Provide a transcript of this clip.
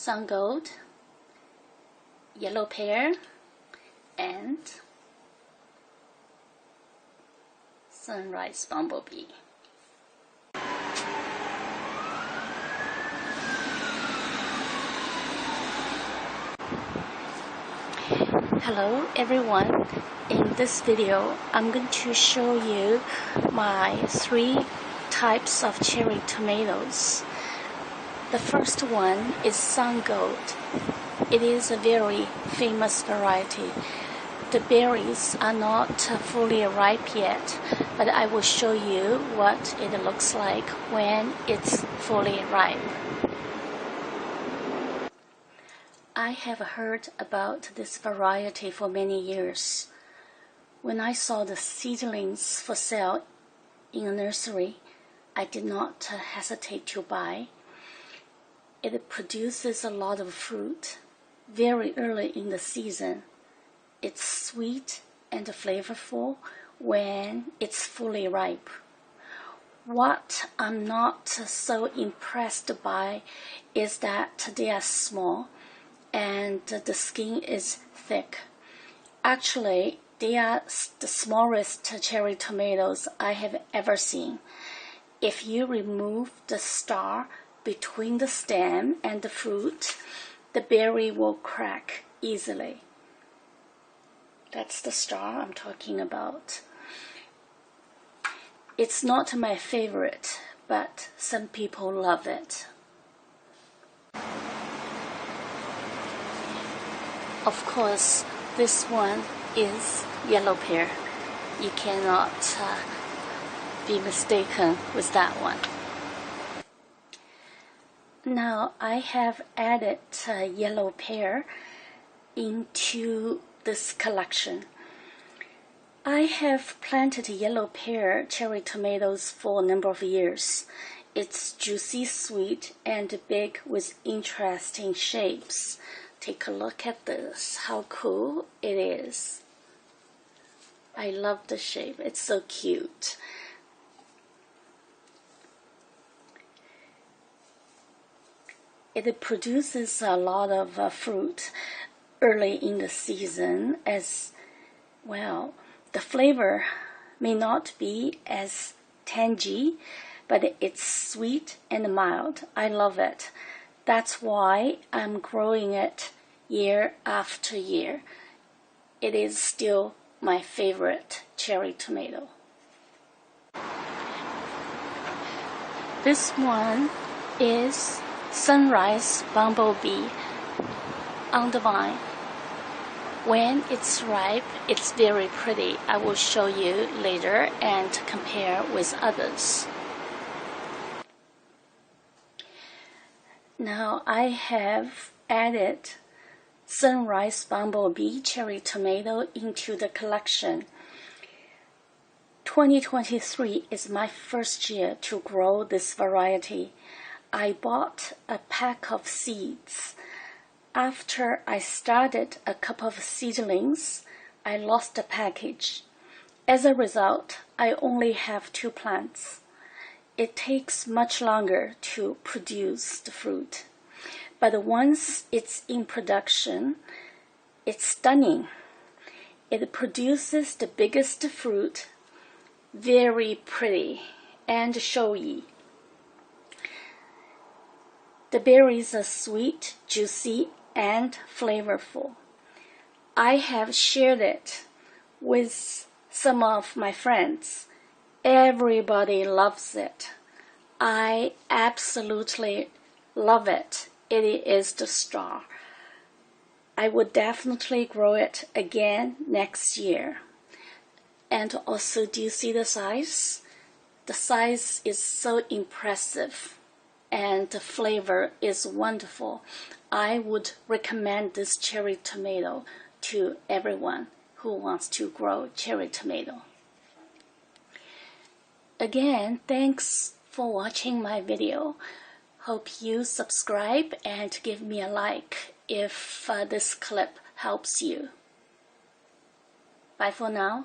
Sungold, yellow pear, and Sunrise Bumble Bee. Hello everyone, in this video I'm going to show you my 3 types of cherry tomatoes. The first one is Sungold. It is a very famous variety. The berries are not fully ripe yet, but I will show you what it looks like when it's fully ripe. I have heard about this variety for many years. When I saw the seedlings for sale in a nursery, I did not hesitate to buy. It produces a lot of fruit very early in the season. It's sweet and flavorful when it's fully ripe. What I'm not so impressed by is that they are small and the skin is thick. Actually, they are the smallest cherry tomatoes I have ever seen. If you remove the star between the stem and the fruit, the berry will crack easily. That's the star I'm talking about. It's not my favorite, but some people love it. Of course, this one is yellow pear. You cannot be mistaken with that one. Now I have added yellow pear into this collection. I have planted yellow pear cherry tomatoes for a number of years. It's juicy, sweet, and big with interesting shapes. Take a look at this, how cool it is. I love the shape, it's so cute. It produces a lot of fruit early in the season as well. The flavor may not be as tangy, but it's sweet and mild. I love it. That's why I'm growing it year after year. It is still my favorite cherry tomato. This one is Sunrise Bumble Bee on the vine. When it's ripe, it's very pretty. I will show you later and compare with others. Now I have added Sunrise Bumble Bee cherry tomato into the collection. 2023 is my first year to grow this variety. I bought a pack of seeds. After I started a couple of seedlings, I lost the package. As a result, I only have 2 plants. It takes much longer to produce the fruit, but once it's in production, it's stunning. It produces the biggest fruit, very pretty and showy. The berries are sweet, juicy, and flavorful. I have shared it with some of my friends. Everybody loves it. I absolutely love it. It is the star. I would definitely grow it again next year. And also, do you see the size? The size is so impressive. And the flavor is wonderful. I would recommend this cherry tomato to everyone who wants to grow cherry tomato. Again, thanks for watching my video. Hope you subscribe and give me a like if this clip helps you. Bye for now.